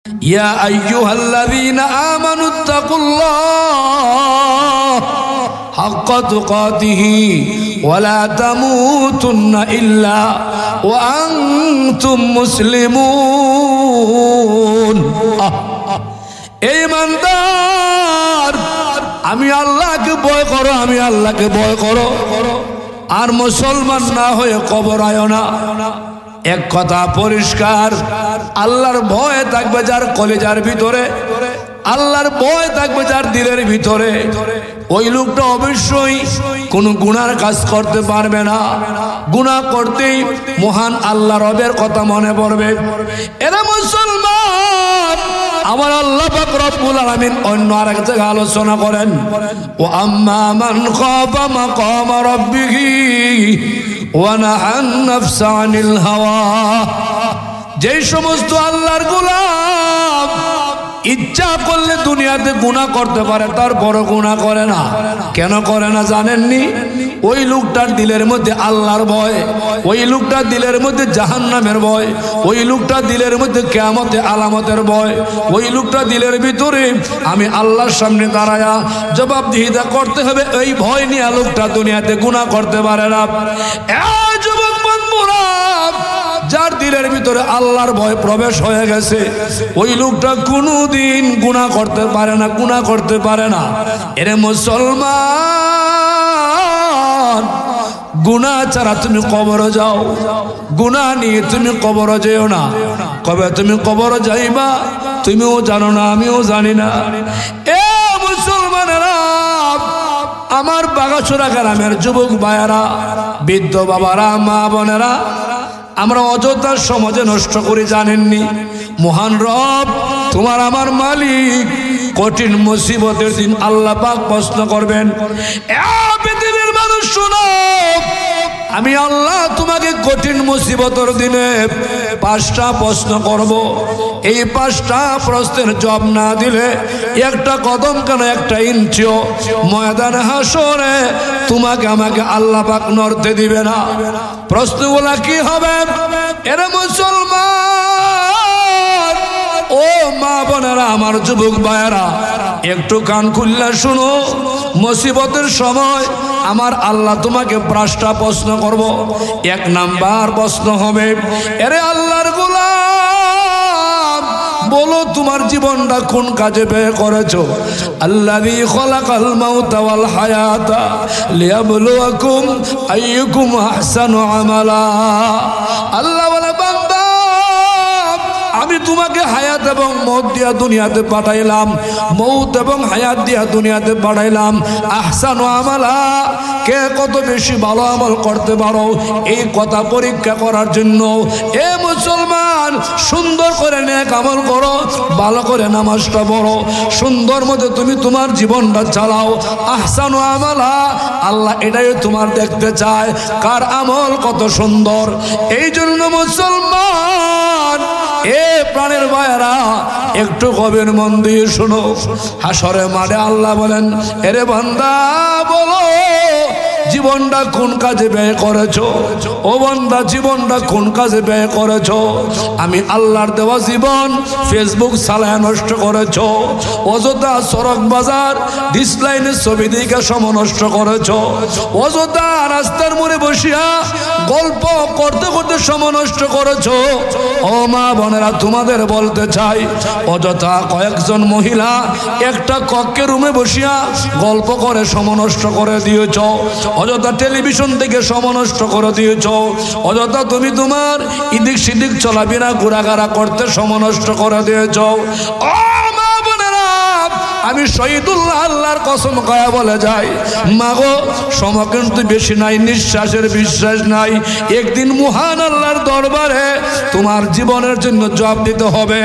ইয়া আইয়ুহাল্লাযীনা আমানুত্তাকুল্লাহ হাক্কা তুকাতিহি ওয়া লা তামুতুন্না ইল্লা ওয়া আনতুম মুসলিমুন। এই ইমানদার, আমি আল্লাহকে ভয় করো, আমি আল্লাহকে ভয় করো, আর মুসলমান না হয়ে কবর আয়ো না। এক কথা পরিষ্কার, আল্লাহর ভয় থাকবে যার কলিজার ভিতরে, আল্লাহর ভয় থাকবে যার দিলের ভিতরে, ওই লোকটা অবশ্যই কোনো গুনার কাজ করতে পারবে না। গুনাহ করতেই মহান আল্লাহ রবের কথা মনে পড়বে। এরা মুসলমান, আমার আল্লাহ পাক রব্বুল আলামিন অন্য আরেক জায়গায় আলোচনা করেন, ওয়া আম্মা মান খাফা মাকাম রাব্বিহি ওয়া নাহান নাফসা আনিল হাওয়া। যেই সমস্ত আল্লাহর গোলাম ইচ্ছা করলে দুনিয়াতে গুনাহ করতে পারে, তারপরও গুনাহ করে না। কেন করে না জানেননি? ওই লোকটার দিলের মধ্যে আল্লাহর ভয়, ওই লোকটার দিলের মধ্যে জাহান্নামের ভয়, ওই লোকটার দিলের মধ্যে কিয়ামতের আলামতের ভয়, ওই লোকটার দিলের ভিতরে আমি আল্লাহর সামনে দাঁড়ায়া জবাবদিহিতা করতে হবে, এই ভয় নিয়ে লোকটা দুনিয়াতে গুনাহ করতে পারে না। যুবক বন্ধুরা, যার দিলের ভিতরে আল্লাহর ভয় প্রবেশ হয়ে গেছে, ওই লোকটা কোনোদিন গুনাহ করতে পারে না, গুনাহ করতে পারে না। এরে মুসলমান, গুনাহ ছাড়া তুমি কবরে যাও, গুনাহ নিয়ে তুমি কবরে যেও না। কবে তুমি কবরে যাইবা তুমিও জানো না, আমিও জানি না। এ মুসলমানেরা, আমার বাগাছড়া গ্রামের যুবক ভাইয়েরা, বৃদ্ধ বাবারা, মা বোনেরা, আমরা অযথা সমাজে নষ্ট করে জানেননি। মহান রব তোমার আমার মালিক, কঠিন মুসিবতের দিন আল্লাহ পাক প্রশ্ন করবেন। পৃথিবীর মানুষ শোনো, আমি আল্লাহ তোমাকে কঠিন মুসিবতের দিনে 5টা প্রশ্ন করব। এই 5টা প্রশ্নের জবাব না দিলে একটা কদম কেন, একটা ইঞ্চিও ময়দানে হাসরে তোমাকে আমাকে আল্লাহ পাক নড়তে দিবে না। প্রশ্নগুলা কি হবে? এরা মুসলমান, ও মা বোনেরা, আমার যুবক ভাইয়েরা, একটু কান খুললে শুনো। মুসিবতের সময় আমার আল্লাহ তোমাকে 5টা প্রশ্ন করব। 1 নাম্বার প্রশ্ন হবে, এরে আল্লাহর গোলাম, বলো তোমার জীবনটা কোন কাজে ব্যয় করেছো? আল্লাযী খালাকাল মাউতা ওয়াল হায়াতা লিয়াবলুয়াকুম আইয়ুকুম আহসানু আমালা। আল্লাহ বলে, বান্দা, আমি তোমাকে হায়াত এবং মওত দিয়া দুনিয়াতে পাঠাইলাম, মওত এবং হায়াত দিয়া দুনিয়াতে পাঠাইলাম আহসানু আমালা, কে কত বেশি ভালো আমল করতে পারো এই কথা পরীক্ষা করার জন্য। এ মুসলমান, সুন্দর করে নেক আমল করো, ভালো করে নামাজটা পড়ো, সুন্দর মতো তুমি তোমার জীবনটা চালাও। আহসানু আমালা, আল্লাহ এটাই তোমার দেখতে চায়, কার আমল কত সুন্দর। এই জন্য মুসলমান, এ প্রাণের ভাইয়েরা, একটু গভীর মন দিয়ে শোনো। হাসরের মাঠে আল্লাহ বলেন, এরে বান্দা, বলো জীবনটা কোন কাজে ব্যয় করেছো? ও বান্দা, জীবনটা কোন কাজে ব্যয় করেছো? আমি আল্লাহর দেওয়া জীবন ফেসবুক চালায় নষ্ট করেছো, অযথা সড়ক বাজার ডিসলাইনের ছবি দিকে সময় নষ্ট করেছো, অযথা রাস্তার মোড়ে বসিয়া গল্প করতে করতে সময় নষ্ট করেছো। ও মা বোনেরা, তোমাদের বলতে চাই, অযথা কয়েকজন মহিলা একটা কক্ষের রুমে বসিয়া গল্প করে সময় নষ্ট করে দিয়েছ, অযথা টেলিভিশন থেকে সময় নষ্ট করে দিয়েছ, অযথা তুমি তোমার ইদিক সিদিক চলাফেরা ঘোরাঘাড়া করতে সময় নষ্ট করে দিয়েছ। ও মা বোনেরা, আমি শহীদুল্লাহ আল্লাহর কসম খায়া বলে যাই, মাগো সময় কিন্তু বেশি নাই, নিঃশ্বাসের বিশ্বাস নাই। একদিন মহান আল্লাহর দরবারে তোমার জীবনের জন্য জবাব দিতে হবে।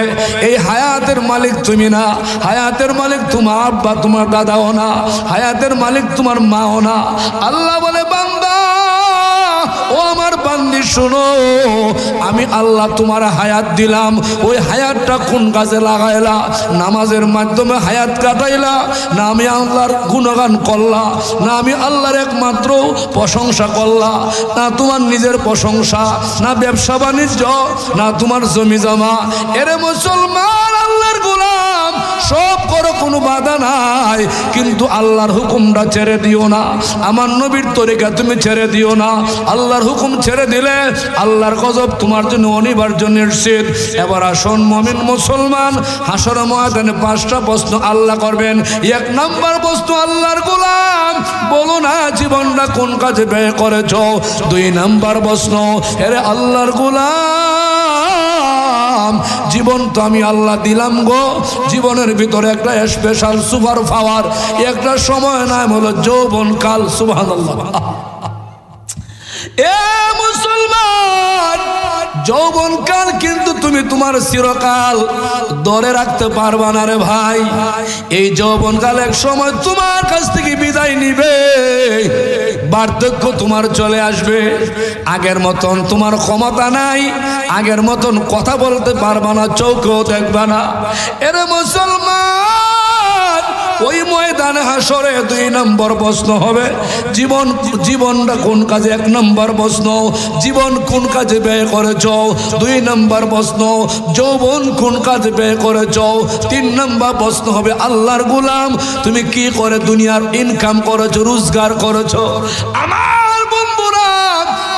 এই হায়াতের মালিক তুমি না, হায়াতের মালিক তোমার আব্বা, তোমার দাদাও না, হায়াতের মালিক তোমার মাও না। আল্লাহ বলে, বান্দা, ও আমার বান্দি শোনো, আমি আল্লাহ তোমার হায়াত দিলাম, ওই হায়াতটা কোন কাজে লাগাইলা? নামাজের মাধ্যমে হায়াত কাটাইলা, না আমি আল্লাহর গুণগান করলা, না আমি আল্লাহর একমাত্র প্রশংসা করলা, না তোমার নিজের প্রশংসা, না ব্যবসা বাণিজ্য, না তোমার জমি জমা। এরে মুসলমান, নাই, কিন্তু আল্লাহর হুকুমটা ছেড়ে দিও না, আমার নবীর তরিকা তুমি ছেড়ে দিও না। আল্লাহর হুকুম ছেড়ে দিলে আল্লাহর গজব তোমার জন্য অনিবার্য নিশ্চিত। এবার আসুন মুমিন মুসলমান, হাসর ময়দানে 5টা প্রশ্ন আল্লাহ করবেন। 1 নাম্বার প্রশ্ন, আল্লাহর গোলাম বলো না জীবনটা কোন কাজে ব্যয় করেছ। 2 নাম্বার প্রশ্ন, আরে আল্লাহর গোলাম জীবন তো আমি আল্লাহ দিলাম গো, জীবনের ভিতরে একটা স্পেশাল সুপার পাওয়ার, একটা সময় নাম হলো যৌবনকাল। সুবহানাল্লাহ। এ মুসলমান, যৌবনকাল কিন্তু তুমি তোমার চিরকাল ধরে রাখতে পারবা না রে ভাই। এই যৌবনকাল এক সময় তোমার কাছ থেকে বিদায় নিবে, বার্ধক্য তোমার চলে আসবে। আগের মতন তোমার ক্ষমতা নাই, আগের মতন কথা বলতে পারবা না, চোখেও দেখবা না। এরে মুসলমান, ওই ময়দানে হাসরে 2 নম্বর প্রশ্ন হবে, জীবনটা কোন কাজে। 1 নম্বর প্রশ্ন, জীবন কোন কাজে ব্যয় করেছ। 2 নম্বর প্রশ্ন, যৌবন কোন কাজে ব্যয় করেছ। 3 নম্বর প্রশ্ন হবে, আল্লাহর গোলাম তুমি কি করে দুনিয়ার ইনকাম করেছো, রোজগার করেছো। আমার বন্ধুরা,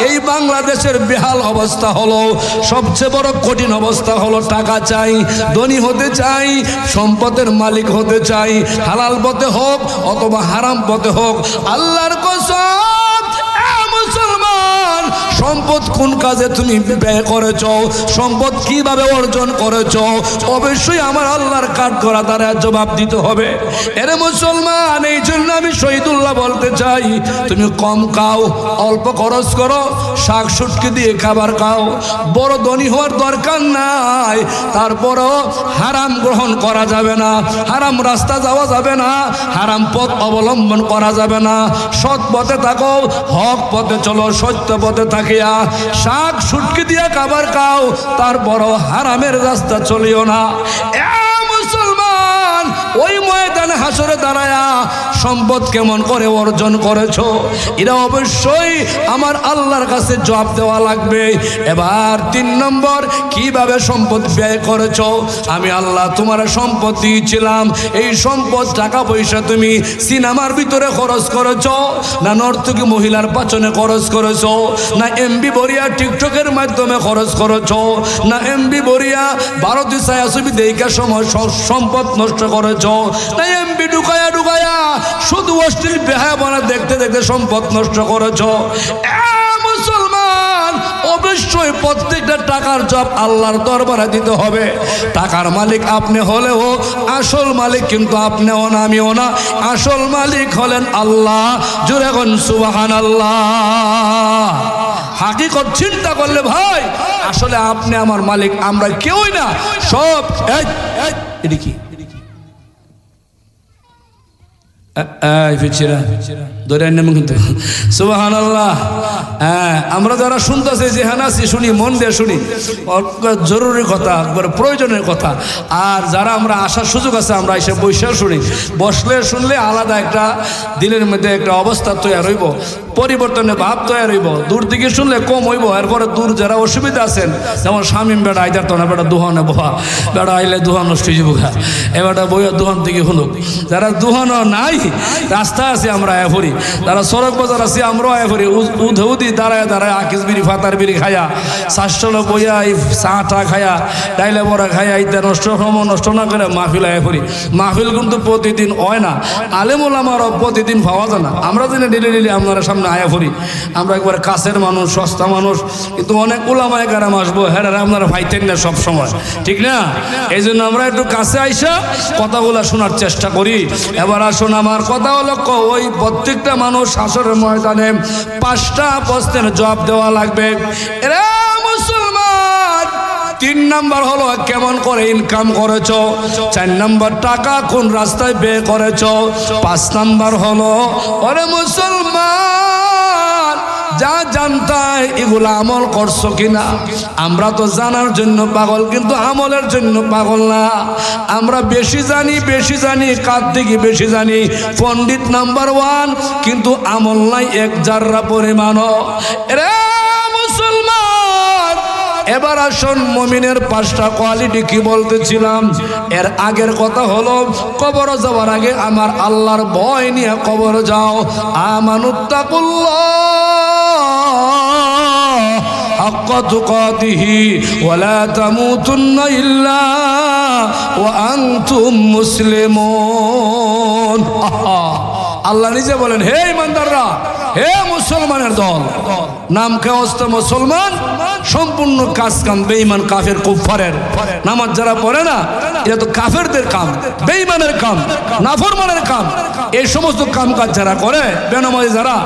এই বাংলাদেশের বেহাল অবস্থা হলো, সবচেয়ে বড় কঠিন অবস্থা হলো টাকা চাই, ধনী হতে চাই, সম্পদের মালিক হতে চাই, হালাল পথে হোক অথবা হারাম পথে হোক। আল্লাহর কসম, মুসলমান, সম্পদ কোন কাজে তুমি ব্যয় করেছ, সম্পদ কিভাবে অর্জন করেছ, অবশ্যই আমার আল্লাহর কাঠ করা দ্বারা জবাব দিতে হবে। এরে মুসলমান, এই জন্য আমি শহীদুল্লাহ বলতে চাই, তুমি কম খাও, অল্প খরচ করো, শাক শুটকি দিয়ে খাবার খাও, বড় ধনী হওয়ার দরকার নাই। তারপরও হারাম গ্রহণ করা যাবে না, হারাম রাস্তা যাওয়া যাবে না, হারাম পথ অবলম্বন করা যাবে না। সৎ পথে থাকো, হক পথে চলো, সত্য পথে থাকিয়া শাক শুটকি দিয়ে খাবার খাও, তারপরও হারামের রাস্তা চলিও না। মুসলমান, ওই ময়দানে হাসরে দাঁড়ায়া সম্পদ কেমন করে অর্জন করেছো, এটা অবশ্যই আমার আল্লাহর কাছে জবাব দেওয়া লাগবে। এবার 3 নম্বর, কিভাবে সম্পদ ব্যয় করেছো। আমি আল্লাহ তোমার সম্পদ দিয়েছিলাম, এই সম্পদ টাকা পয়সা তুমি সিনেমার ভিতরে খরচ করেছো, না নর্তকী মহিলার পাচনে খরচ করেছো, না এমবি বরিয়া টিকটকের মাধ্যমে খরচ করেছো, না এমবি বরিয়া ভারতীয় ছায়াছবি দেখা সময় সম্পদ নষ্ট করেছো, না এমবি ঢুকায়া ঢুকায়া শুধু অশ্লীল বেহায়াপনা দেখতে দেখতে সম্পদ নষ্ট করেছো। মুসলমান, অবশ্যই প্রত্যেকটা টাকার জবাব আল্লাহর দরবারে দিতে হবে। টাকার মালিক আপনি হলেও আসল মালিক কিন্তু আপনিও না, আমিও না, আসল মালিক হলেন আল্লাহ। জোরে কোন সুবহানাল্লাহ। হাকিকত চিন্তা করলে ভাই, আসলে আপনি আমার মালিক, আমরা কেউই না, সব এটা কি কিন্তু সুবহানাল্লাহ। আমরা যারা শুনতেছি, যেখানে আছি শুনি, মন দিয়ে শুনি, জরুরি কথা, প্রয়োজনের কথা। আর যারা আমরা আসার সুযোগ আছে, আমরা এসে বসে শুনি, বসলে শুনলে আলাদা একটা দিলের মধ্যে একটা অবস্থা তৈরি হইব, পরিবর্তনের ভাব তৈরি হইব। দূর থেকে শুনলে কম হইব, এরপরে দূর যারা অসুবিধা আছেন, যেমন স্বামী বেড়া আইদার তো না, বেটা দুহানে বহা, বেড়া আইলে দুহান নষ্ট হয়ে যাবো, এবারটা বইয়া দুহান থেকে শুনুক। যারা দুহানো নাই, রাস্তা আছে আমরা আয়া ফুরি, যারা সড়ক বাজার আছে আমরাও আয়া ফুরি, উধৌদি দাঁড়ায় দাঁড়ায় আকিস বিড়ি ফাতার বিড়ি খায়া, শাসল বইয়া এই চাটা খায়া, ডাইলে বড়া খায়া, ইত্যা নষ্ট সময় নষ্ট না করে মাহফিল আয়া ফুরি। মাহফিল কিন্তু প্রতিদিন হয় না, আলেমুল আমারও প্রতিদিন পাওয়া যায় না। আমরা যেন ডেলি ডেলি আপনারা সামনে আয়া ফুরি, আমরা একবার কাছের মানুষ, সস্তা মানুষ, কিন্তু অনেক ওলামায়ে কেরাম আসবো, হ্যাঁ আপনারা পাইতেন না সব সময়, ঠিক না? এই জন্য আমরা একটু কাছে আইসা কথাগুলো শোনার চেষ্টা করি। এবার আসুন, আমার কথা হলো, ওই প্রত্যেকটা মানুষ হাসরের ময়দানে 5টা প্রশ্নের জবাব দেওয়া লাগবে। এরা মুসলমান, 3 নম্বর হলো কেমন করে ইনকাম করেছো, 4 নম্বর টাকা কোন রাস্তায় ব্যয় করেছো, 5 নম্বর হলো ওরে মুসলমান যা জানতাই এগুলো আমল করছো কিনা। আমরা তো জানার জন্য পাগল, কিন্তু আমলের জন্য পাগল না। আমরা বেশি জানি, কার থেকে বেশি জানি, পণ্ডিত নাম্বার 1, কিন্তু আমল নাই 1 জাররা পরিমাণও। রে মুসলমান, এবার আসুন মুমিনের 5টা কোয়ালিটি কি বলতেছিলাম। এর আগের কথা হলো কবর যাওয়ার আগে আমার আল্লাহর ভয় নিয়ে কবর যাও। আমানুত্তাকুল্লাহ হাক্কা তুকাতিহি ওয়া লা তামুতুন্না ইল্লা ওয়া আনতুম মুসলিমুন। আল্লাহ নিজে বলেন, হে ইমানদাররা, হে মুসলমানের দল, নাম খেওয়াস্তে মুসলমান, সম্পূর্ণ কাজ কাম বেঈমান কাফের কুফারের। নামাজ যারা পড়ে না, এটা তো কাফেরদের কাম, বেঈমানের কাম, নাফরমানের কাম। এই সমস্ত কাম কাজ যারা করে, বেনামাজি যারা,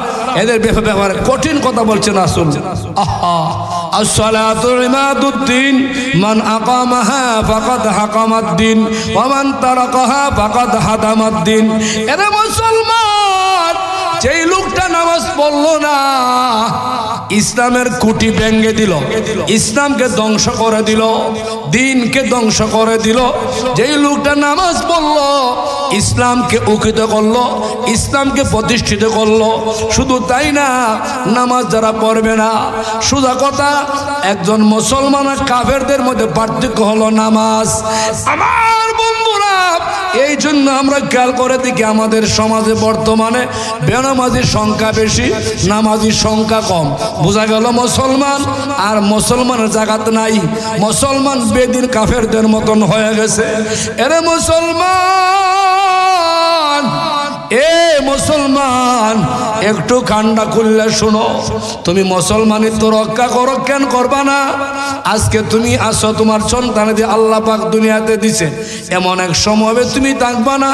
এদের ব্যাপারে কঠিন কথা বলছেন রাসূল। আসসালাতু ইমাদুদ্দিন, মান আকামাহা ফাকাদ হাকামাদ্দিন ওয়া মান তারাকাহা ফাকাদ হাদামাদ্দিন। এরা মুসলমান, যেই লোকটা নামাজ পড়লো না, ইসলামের কুটি ভেঙে দিল, ইসলামকে ধ্বংস করে দিল, দিনকে ধ্বংস করে দিল। যেই লোকটা নামাজ পড়লো, ইসলামকে উকিত করলো, ইসলামকে প্রতিষ্ঠিত করলো। শুধু তাই না, নামাজ যারা পড়বে না, সোজা কথা, একজন মুসলমান আর কাফেরদের মধ্যে পার্থক্য হলো নামাজ। আমার বন্ধুরা, এই জন্য আমরা খেয়াল করে দেখি আমাদের সমাজে বর্তমানে বেনামাজির সংখ্যা বেশি, নামাজির সংখ্যা কম। বোঝা গেল মুসলমান আর মুসলমানের জায়গাতে নাই। মুসলমান বেদিন কাফেরদের মতন হয়ে গেছে। এরে মুসলমান, এ মুসলমান, একটু কান্ডা খুললে শুনো। তুমি মুসলমানের তো রক্ষা করো, কেন করবা না? আজকে তুমি আসো, তোমার সন্তান দিয়ে আল্লাহ পাক দুনিয়াতে দিছে, এমন এক সময় তুমি থাকবা না,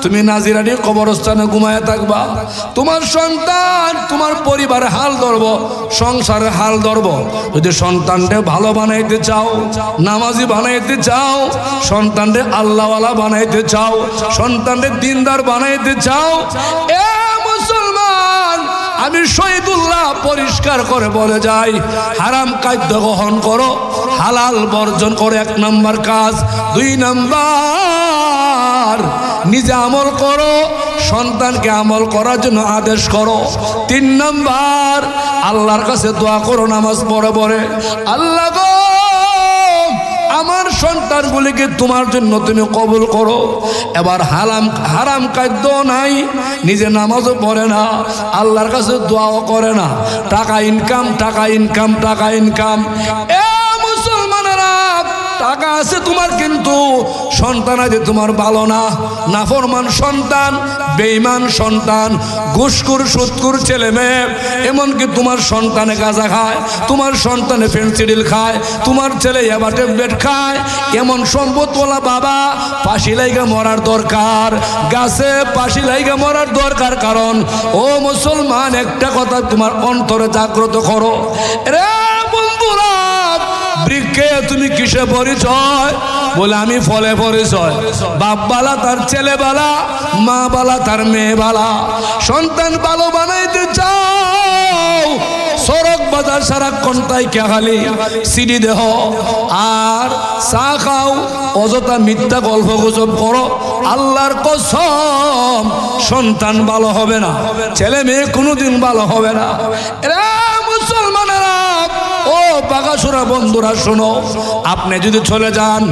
তুমি নাজিরানি কবরস্থানে ঘুমায় থাকবা। তোমার সন্তান, তোমার পরিবারের হাল ধরব, সংসারের হাল ধরব। যদি সন্তানকে ভালো বানাইতে চাও, নামাজি বানাইতে চাও, সন্তানকে আল্লাহওয়ালা বানাইতে চাও, সন্তানকে দিনদার বানাইতে চাও, এ মুসলমান, আমি শহীদুল্লাহ পরিষ্কার করে বলে যাই, হারাম খাদ্য গ্রহণ করো, হালাল বর্জন করে 1 নম্বর কাজ। 2 নম্বর, নিজে আমল করো, সন্তানকে আমল করার জন্য আদেশ করো। 3 নম্বর, আল্লাহর কাছে দোয়া করো নামাজ পড়ে পড়ে, আল্লাহ গো, আমার সন্তানগুলিকে তোমার জন্য তুমি কবুল করো। এবার হারাম খাদ্য নাই, নিজে নামাজও পড়ে না, আল্লাহর কাছে দোয়াও করে না, টাকা ইনকাম, টাকা ইনকাম, টাকা ইনকাম। এ মুসলমানেরা, টাকা আছে তোমার, কিন্তু সন্তান আছে তোমার ভালো না। নাফরমান সন্তান, বেঈমান সন্তান, ঘুষখোর সুদখোর ছেলে মেয়ে, এমনকি তোমার সন্তানে গাঁজা খায়, তোমার সন্তানে ফেন্সিডিল খায়, তোমার ছেলে এবার ট্যাবলেট খায়, এমন সম্পদওয়ালা বাবা, ফাঁসি লাইগা মরার দরকার, গাছে ফাঁসি লাইগা মরার দরকার। কারণ ও মুসলমান, একটা কথা তোমার অন্তরে জাগ্রত করো, রে বন্ধুরা, বৃক্ষে তুমি কিসে পরিচয়? বলে আমি ফলে পরিচয়। বাপ বালা তার ছেলে বালা, মা বালা তার মেয়ে বালা। সন্তান ভালো বানাইতে চাও, সড়ক বাজার সারাক্ষণ তাই খালি সিডি দেহ আর চা খাও, অযথা মিথ্যা গল্প গুজব করো, আল্লাহর কসম সন্তান ভালো হবে না, ছেলে মেয়ে কোনোদিন ভালো হবে না। এরা মুসলমানেরা, ও বাগাসুরা বন্ধুরা শোনো, আপনি যদি চলে যান,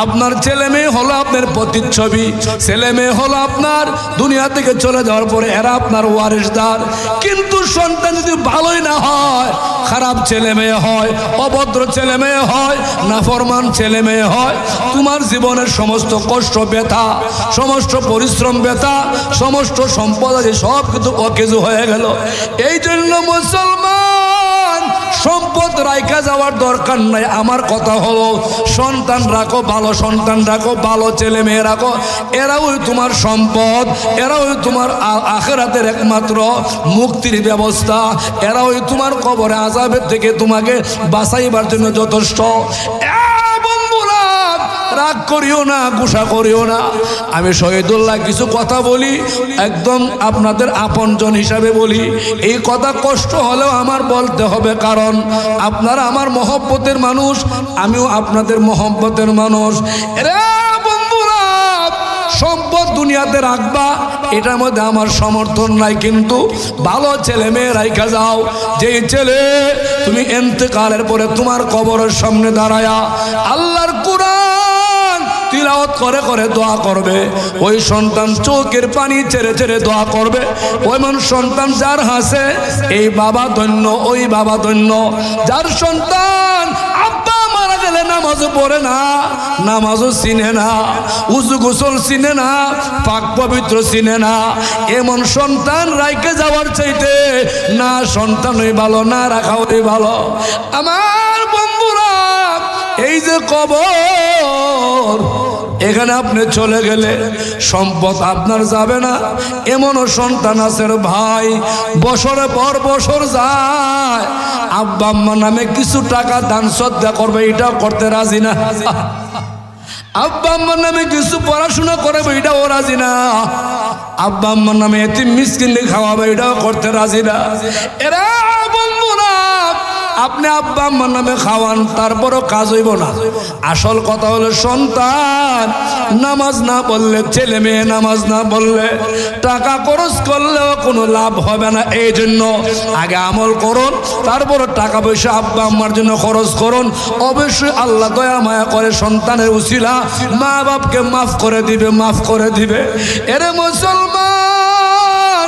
আপনার ছেলে মেয়ে হলো আপনার প্রতিচ্ছবি, ছেলে মেয়ে হলো আপনার দুনিয়া থেকে চলে যাওয়ার পরে এরা আপনার ওয়ারিসদার। কিন্তু সন্তান যদি ভালোই না হয়, খারাপ ছেলে মেয়ে হয়, অভদ্র ছেলে মেয়ে হয়, নাফরমান ছেলে মেয়ে হয়, তোমার জীবনের সমস্ত কষ্ট ব্যথা, সমস্ত পরিশ্রম ব্যথা, সমস্ত সম্পদ আছে সব কিছু অকেজু হয়ে গেল। এই জন্য মুসলমান, সম্পদ রাইখা যাওয়ার দরকার নাই। আমার কথা হলো, সন্তান রাখো, ভালো সন্তান রাখো, ভালো ছেলে মেয়ে রাখো, এরাও তোমার সম্পদ, এরাও তোমার আখিরাতের একমাত্র মুক্তির ব্যবস্থা, এরাও তোমার কবরে আযাবের থেকে তোমাকে বাঁচাইবার জন্য যথেষ্ট। রাগ করিও না, গুসা করিও না। আমি শহীদুল্লাহ কিছু কথা বলি, একদম আপনাদের আপনজন হিসাবে বলি। এই কথা কষ্ট হলেও আমার বলতে হবে, কারণ আপনারা আমার মহব্বতের মানুষ, আমিও আপনাদের মহব্বতের মানুষ। এরে বন্ধুরা, সম্পদ দুনিয়া দুনিয়াতে রাখবা এটার মধ্যে আমার সমর্থন নাই, কিন্তু ভালো ছেলে মেয়ে রাইখা যাও। যেই ছেলে তুমি ইন্তেকালের পরে তোমার কবরের সামনে দাঁড়ায়া আল্লাহর কুরআন তিলাওয়াত করে করে দোয়া করবে, ওই সন্তান চোখের পানি ছেড়ে ছেড়ে দোয়া করবে। ওইমন সন্তান যার হাসে এই বাবা ধন্য, ওই বাবা ধন্য। যার সন্তান আব্বা মারা গেলে নামাজও পড়ে না, নামাজও চিনে না, উজু গোসল চিনে না, পাক পবিত্র চিনে না, এমন সন্তান রাইকে যাওয়ার চাইতে না সন্তানই ভালো, না রাখাওই ভালো। আমার বন্ধুরা, এই যে কবর, এখানে আপনি চলে গেলে সম্পদ আপনার যাবে না। এমনও সন্তান আছে ভাই, বছরের পর বছর যায়, আব্বা আম্মা নামে কিছু টাকা দান শ্রদ্ধা করবে, এটাও করতে রাজি না। আব্বা আম্মার নামে কিছু পড়াশোনা করবে, এটাও রাজি না। আব্বা আম্মার নামে এতিম মিসকিনকে খাওয়াবে, এটাও করতে রাজি না। এরা বন্ধুরা, আপনি আব্বা আম্মার নামে খাওয়ান, তারপরও কাজ হইব না। আসল কথা হলো সন্তান নামাজ না পড়লে, ছেলে মেয়ে নামাজ না পড়লে, টাকা খরচ করলেও কোনো লাভ হবে না। এই জন্য আগে আমল করুন, তারপর টাকা পয়সা আব্বা আম্মার জন্য খরচ করুন। অবশ্যই আল্লাহ দয়া মায়া করে সন্তানের উসিলা মা বাপকে মাফ করে দিবে, মাফ করে দিবে। এরে মুসলমান,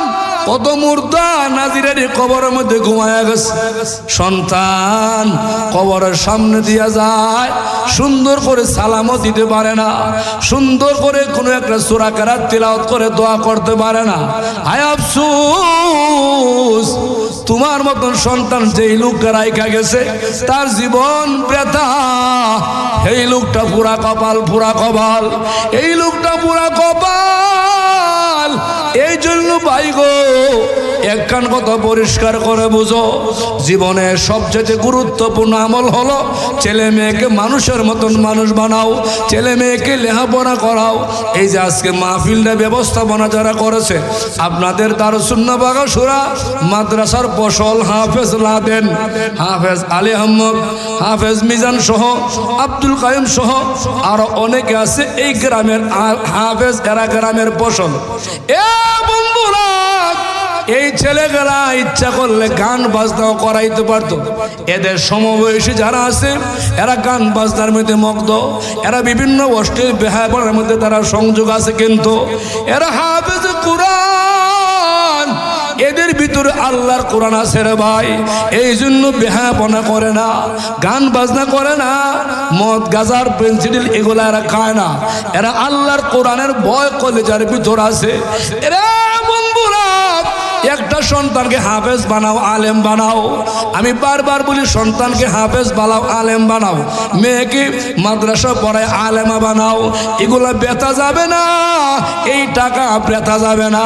কত মুর্দা নাজিরের কবরের মধ্যে ঘুমায়া গেছে। সন্তান কবরের সামনে দিয়া যায়, সুন্দর করে সালামও দিতে পারে না, সুন্দর করে কোনো একটা সূরা কেরাত তিলাওয়াত করে দোয়া করতে পারে না। হায় আফসোস, তোমার মতন সন্তান যেই লোকটা রাইখা গেছে তার জীবন ব্যথা। এই লোকটা পুরা কপাল, পুরা কপাল, এই লোকটা পুরা কপাল। এই জন্য ভাই গো, একখান কথা পরিষ্কার করে বুঝো, জীবনে সবচেয়ে গুরুত্বপূর্ণ আমল হলো ছেলে মেয়েকে মানুষের মতন মানুষ বানাও, ছেলে মেয়েকে লেখাপড়া করাও। এই যে আজকে মাহফিলটা ব্যবস্থাপনা যারা করেছে, আপনাদের দারুস বাগাসুরা মাদ্রাসার ফসল হাফেজ লাদেন, হাফেজ আলী আহমদ, হাফেজ মিজান সহ, আব্দুল কাইম সহ আরো অনেকে আছে এই গ্রামের হাফেজ, এরা গ্রামের ফসল। বন্ধুরা, এই ছেলেগুলা ইচ্ছা করলে গান বাজনাও করাইতে পারতো। এদের সমবয়সী যারা আছে এরা গান বাজনার মধ্যে মগ্ন, এরা বিভিন্ন অশ্লীল বেহায়ার মধ্যে তারা সংযোগ আছে, কিন্তু এরা হাফেজ কুরআন, এদের ভিতরে আল্লাহর কোরআন আছে রে ভাই। এই জন্য বেহায়াপনা করে না, গান বাজনা করে না, মদ গাজার পেন্সিল এগুলা এরা খায় না। এরা আল্লাহর কোরআনের ভয় কলেজার ভিতর আছে। এরা বন্ধুরা, একটা সন্তানকে হাফেজ বানাও, আলেম বানাও। আমি বারবার বলি, সন্তানকে হাফেজ বানাও, আলেম বানাও, মেয়েকে মাদ্রাসা পড়ায় আলেমা বানাও। এগুলা বেতা যাবে না, এই টাকা বেতা যাবে না।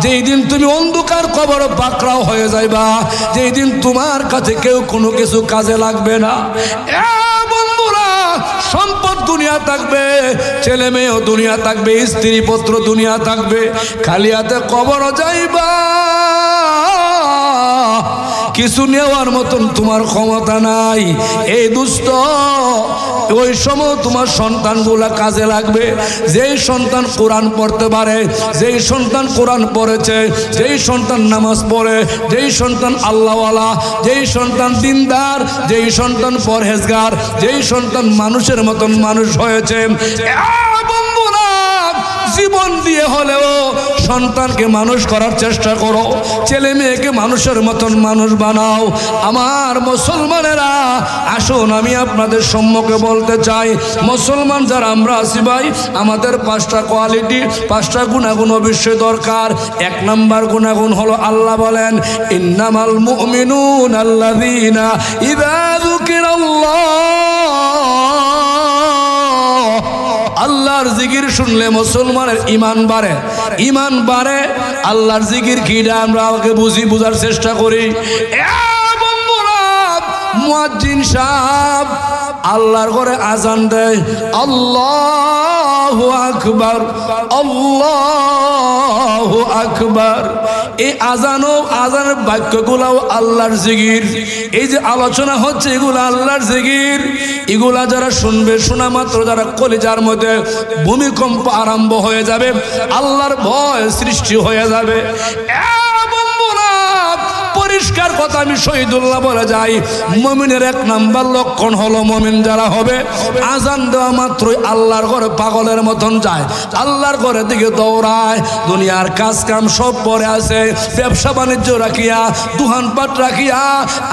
যেই দিন তুমি অন্ধকার কবর পাকড়াও হয়ে যাইবা, যেই দিন তোমার কাছে কেউ কোনো কিছু কাজে লাগবে না। বন্ধুরা, সম্পদ দুনিয়া থাকবে, ছেলে মেয়েও দুনিয়া থাকবে, স্ত্রী পুত্র দুনিয়া থাকবে, খালি হাতে কবর যাইবা। কিছু নেওয়ার মতন তোমার ক্ষমতা নাই। এই দুষ্ট, ওই সময় তোমার সন্তানগুলা কাজে লাগবে। যেই সন্তান কোরআন পড়তে পারে, যেই সন্তান কোরআন পড়েছে, যেই সন্তান নামাজ পড়ে, যেই সন্তান আল্লাহওয়ালা, যেই সন্তান দিনদার, যেই সন্তান পরহেজগার, যেই সন্তান মানুষের মতন মানুষ হয়েছে। বন্ধুরা, জীবন দিয়ে হলেও সন্তানকে মানুষ করার চেষ্টা করো, ছেলে মেয়েকে মানুষের মতন মানুষ বানাও। আমার মুসলমানেরা, আসুন আমি আপনাদের সম্মুখে বলতে চাই, মুসলমান যারা আমরা আছি ভাই, আমাদের 5টা কোয়ালিটি, 5টা গুণাগুণ অবশ্যই দরকার। 1 নম্বর গুণাগুণ হলো, আল্লাহ বলেন, ইন্নামাল মুমিনুনা আল্লাযীনা ইযা যুকিরাল্লাহ, আল্লাহর জিকির শুনলে মুসলমানের ঈমান বাড়ে। ঈমান বাড়ে, আল্লাহর জিকির কিটা আমরা ওকে বুঝার চেষ্টা করি। বন্ধুরা, মুয়াজ্জিন সাহেব আল্লাহর ঘরে আজান দেয়, আল্লাহ আল্লাহু আকবার, আল্লাহু আকবার। এই আজানের বাক্যগুলাও আল্লাহর জিকির। এই যে আলোচনা হচ্ছে এগুলো আল্লাহর জিকির। এগুলা যারা শুনবে, শোনা মাত্র যারা কলিজার মধ্যে ভূমিকম্প আরম্ভ হয়ে যাবে, আল্লাহর ভয় সৃষ্টি হয়ে যাবে। পরিষ্কার কথা আমি শহীদুল্লাহ বলে যাই, মুমিনের এক নাম্বার লক্ষণ হলো মুমিন যারা হবে আজান দেওয়া মাত্রই আল্লাহর ঘরে পাগলের মতন যায়, আল্লাহর ঘরের দিকে দৌড়ায়। দুনিয়ার কাজ কাম সব পরে আছে, ব্যবসা বাণিজ্য রাখিয়া, দোকানপাট রাখিয়া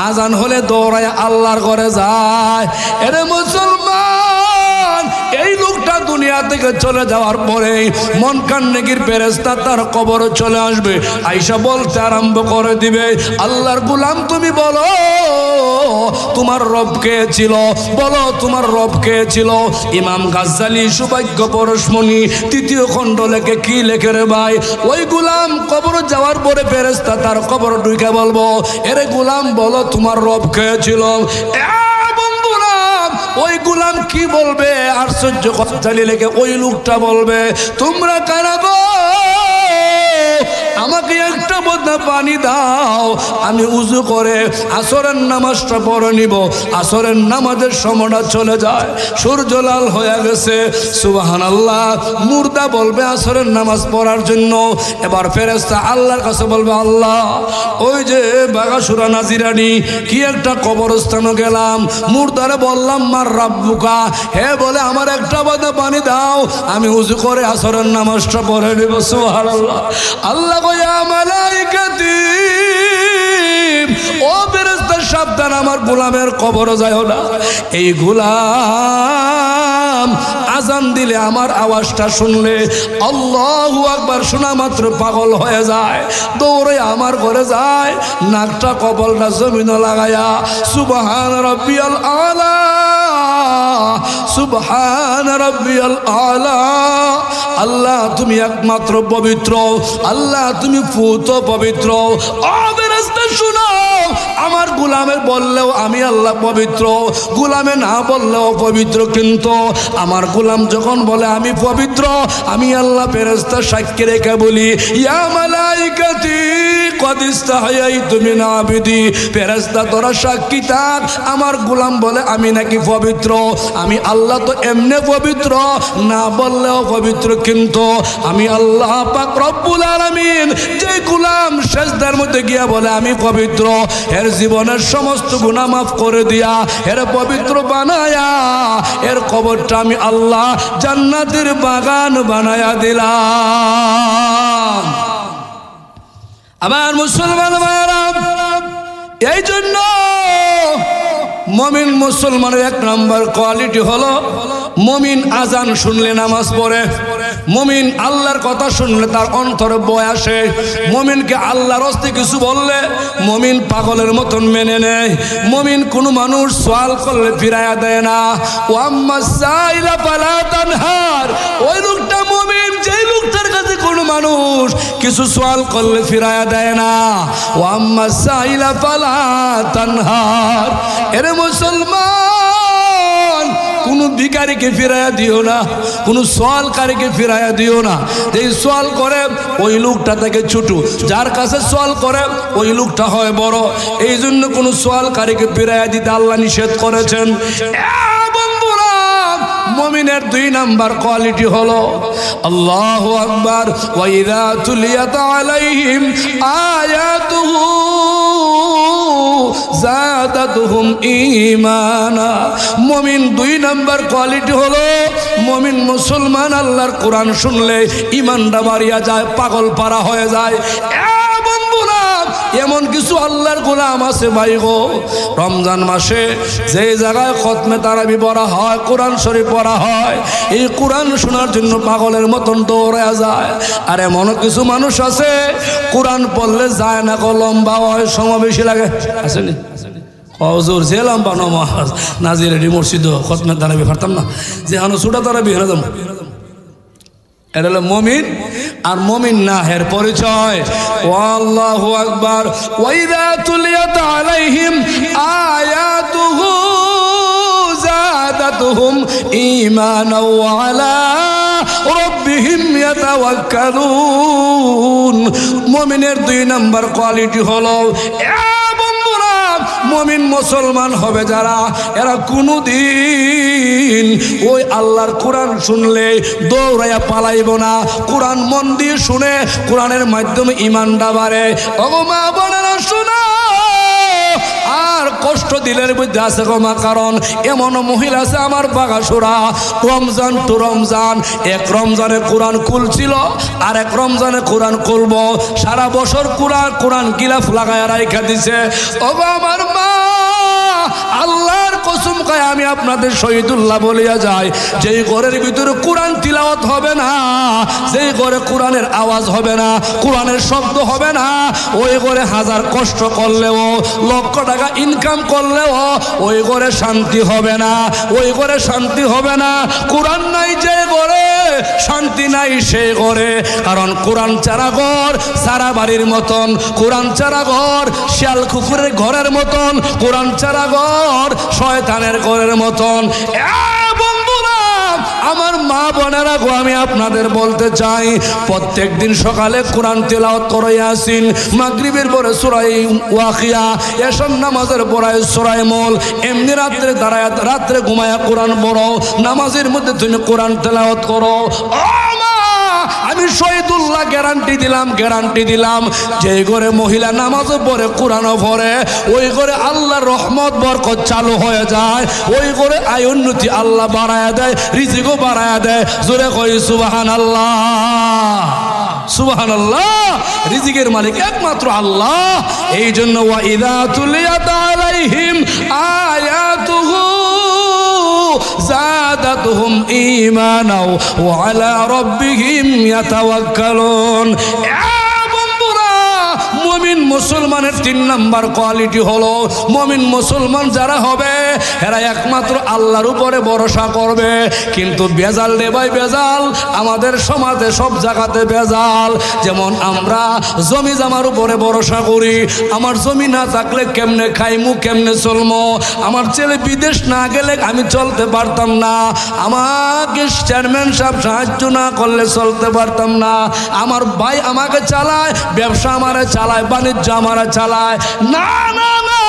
আজান হলে দৌড়ায় আল্লাহর ঘরে যায়। এরে মুসলমান, এই লোকটা দুনিয়া থেকে চলে যাওয়ার পরে মন কান নেকির ফেরেশতা তার কবরে চলে আসবে, আয়েশা বলতে আরম্ভ করে দিবে, আল্লাহর গোলাম তুমি বলো তোমার রব কে ছিল, বলো তোমার রব কে ছিল। ইমাম গাজ্জালি সৌভাগ্য পরশমণি 3য় খণ্ড লেখে কি লেখে রে ভাই, ওই গোলাম কবর যাওয়ার পরে ফেরেশতা তার কবর ঢুকে বলবো, এরে গোলাম বলো তোমার রব কে ছিল। ওই গোলাম কি বলবে? আশ্চর্য কথা লেগে ওই লোকটা বলবে, তোমরা কারা গো, আমাকে একটা বোতল পানি দাও, আমি উযু করে আসরের নামাজটা পড়ে নিব। আসরের নামাজের সময়টা চলে যায়, সূর্য লাল হয়ে গেছে, সুবহানাল্লাহ। মুর্দা বলবে আসরের নামাজ পড়ার জন্য। এবার ফেরেশতা আল্লাহর কাছে বলবে, আল্লাহ ওই যে বাগাসুরা নাজিরানি কি একটা কবরস্থানে গেলাম, মুর্দারে বললাম মার রাব্বুকা, হে বলে আমার একটা বোতল পানি দাও, আমি উযু করে আসরের নামাজটা পড়ে নিব। সুবহানাল্লাহ। আল্লাহ কয়া মালাইকাতি, ও ফেরেশতা সাবধান, আমার গোলামের কবরে যাও না। এই গোলাম আজান দিলে আমার আওয়াজটা শুনলে, আল্লাহু আকবার শোনা মাত্র পাগল হয়ে যায়, দৌড়ে আমার ঘরে যায়, নাকটা কপালটা জমিনে লাগায়া সুবহান রাব্বিয়াল আলা, সুবহান রাব্বিয়াল আলা। আল্লাহ তুমি একমাত্র পবিত্র, আল্লাহ তুমি পুত পবিত্র। ও ফেরেশতা শুনো, আমার গোলামের বললেও আমি আল্লাহ পবিত্র, গোলামে না বললেও পবিত্র, কিন্তু আমার গোলাম যখন বলে আমি পবিত্র, আমি আল্লাহ ফেরেশতা সাক্ষী রেখে বলি, ইয়া মালাইকাতি কদ ইস্তাহাইতু মিন আবদি, ফেরেশতা তোরা সাক্ষী থাক, আমার গোলাম বলে আমি নাকি পবিত্র, আমি আল্লাহ তো এমনি পবিত্র, না বললেও পবিত্র, কিন্তু আমি আল্লাহ পাক রব্বুল আলামিন যে গোলাম সেজদার মধ্যে গিয়া বলে আমি পবিত্র, এর জীবনের সমস্ত গুনাহ মাফ করে দিয়া এর পবিত্র বানায়া এর কবরটা আমি আল্লাহ জান্নাতের বাগান বানায়া দিলাম। আমার মুসলমান ভাইরা, এই জন্য মুমিন মুসলমানের এক নম্বর কোয়ালিটি হলো মুমিন আজান শুনলে নামাজ পড়ে, মুমিন আল্লাহর কথা শুনলে তার অন্তরে ভয় আসে, মুমিনকে আল্লাহর হস্তে কিছু বললে মুমিন পাগলের মতন মেনে নেয়, মুমিন কোনো মানুষ সওয়াল করলে ফিরাইয়া দেয় না। ও আম্মা সাইলা ফালা তানহার, ওই লোকটা মুমিন যেই লোকটার কাছে কোনো মানুষ কিছু সওয়াল করলে ফিরাইয়া দেয় না। ও আম্মা সাইলা ফালা তানহার। এরে মুসলমান, কোনো ভিখারিকে ফিরাইয়া দিও না, কোনো সওয়ালকারীকে ফিরাইয়া দিও না। যেই সওয়াল করে ওই লোকটা থেকে ছোট, যার কাছে সওয়াল করে ওই লোকটা হয় বড়। এই জন্য কোনো সওয়ালকারীকে ফিরাইয়া দিতে আল্লাহ নিষেধ করেছেন। মুমিনের 2 নাম্বার কোয়ালিটি হলো আল্লাহু আকবার, ওয়া ইযা তুলিয়াত আলাইহিম আয়াতুহু যাদাতুহুম ঈমানা। মুমিন 2 নাম্বার কোয়ালিটি হলো মুমিন মুসলমান আল্লাহর কোরআন শুনলে ঈমানটা বাড়িয়া যায়, পাগল পারা হয়ে যায়। এমন কিছু আল্লাহর গোলাম আছে ভাই গো, রমজান মাসে যে জায়গায় খতমে তারাবি পড়া হয়, কোরআন শরীফ পড়া হয়, এই কোরআন শোনার জন্য পাগলের মতন দৌড়ে যায়। আর এমন কিছু মানুষ আছে কোরআন পড়লে যায় না, লম্বা হয়, সময় বেশি লাগে। আসেনি হজুর যে লম্বা নমাজ নাজির রেডি মসজিদ খতমে তারাবি পারতাম না, যে আনো ছোটা তারাবি হেরে যাবো। এটা হলো মুমিন আর মুমিন না এর পরিচয়। আল্লাহু আকবার, ওয়া ইযা তুলিয়াত আলাইহিম আয়াতুহু যাদাতুহুম ঈমানাও ওয়া আলা রাব্বিহিম ইয়াতাওয়াক্কালুন। মুমিনের 2 নম্বর কোয়ালিটি হলো মুমিন মুসলমান হবে যারা, এরা কোনদিন ওই আল্লাহর কোরআন শুনলে দৌড়াইয়া পালাইব না। কোরআন মন দিয়ে শুনে কোরআনের মাধ্যমে ঈমানটা বাড়ে। ওগো মা বোনেরা শোনো, আর কষ্ট দিলের মধ্যে আছে গো মা, কারণ এমন মহিলা আছে আমার বাগাসুরা, রমজান টু রমজান, এক রমজানে কোরআন খুলছিল আর এক রমজানে কোরআন খুলবো, সারা বছর কোরআন গিলাফ লাগায় রাইখা দিছে। ওগো আমার মা, আল্লাহর কসম খায় আমি আপনাদের শহীদুল্লাহ বলিয়া যাই, যেই ঘরের ভিতরে কোরআন তিলাওয়াত হবে না, যেই ঘরে কোরআনের আওয়াজ হবে না, কোরআনের শব্দ হবে না, ওই ঘরে হাজার কষ্ট করলেও, লক্ষ টাকা ইনকাম করলেও ওই ঘরে শান্তি হবে না, ওই ঘরে শান্তি হবে না। কোরআন নাই যে ঘরে, শান্তি নাই সেই ঘরে। কারণ কোরআন চারা ঘর সারা বাড়ির মতন, কোরআন চারা ঘর শিয়াল কুকুরের ঘরের মতন, কোরআন চারা ঘর শয়তানের ঘরের মতন। বন্ধুরা আমার মা বোনেরা গো, আমি আপনাদের বলতে চাই, প্রত্যেক দিন সকালে কোরআন তেলাওয়াত করে ইয়াসিন, মাগরিবের পরে সূরা ওয়াকিয়া, এশার নামাজের পরে সূরা মুল, এমনি রাত্রে দাঁড়ায় রাত্রে ঘুমায়া কোরআন পড়ো, নামাজের মধ্যে তুমি কোরআন তেলাওয়াত করো। আমি শহীদুল্লাহ গ্যারান্টি দিলাম, যে ঘরে মহিলা নামাজও পড়ে কোরআনও পড়ে, ওই ঘরে আল্লাহর রহমত বরকত চালু হয়ে যায়, ওই ঘরে আয় উন্নতি আল্লাহ বাড়ায়া দেয়, রিজিকও বাড়ায়া দেয়। জোরে কই সুবহানাল্লাহ, সুবহানাল্লাহ। রিজিকের মালিক একমাত্র আল্লাহ। এই জন্য ওয়া ইযা তুলিয়াত আলাইহিম আয়াতুহু জাদাতুহুম ঈমানাও ওয়া আলা রাব্বিহিম ইয়াতাওয়াক্কালুন। মুমিন মুসলমানের 3 নম্বর কোয়ালিটি হলো, মুমিন মুসলমান যারা হবে এরা একমাত্র আল্লাহর উপরে ভরসা করবে। কিন্তু বেজাল রে ভাই, বেজাল আমাদের সমাজে সব জায়গাতে বেজাল। যেমন আমরা জমি জামার উপরে ভরসা করি, আমার জমি না থাকলে কেমনে খাইমু, কেমনে চলমো, আমার ছেলে বিদেশ না গেলে আমি চলতে পারতাম না, আমাকে চেয়ারম্যান সাহেব সাহায্য না করলে চলতে পারতাম না, আমার ভাই আমাকে চালায়, ব্যবসা আমারে চালায়, বাণিজ্য আমারা চালায় না, না, না।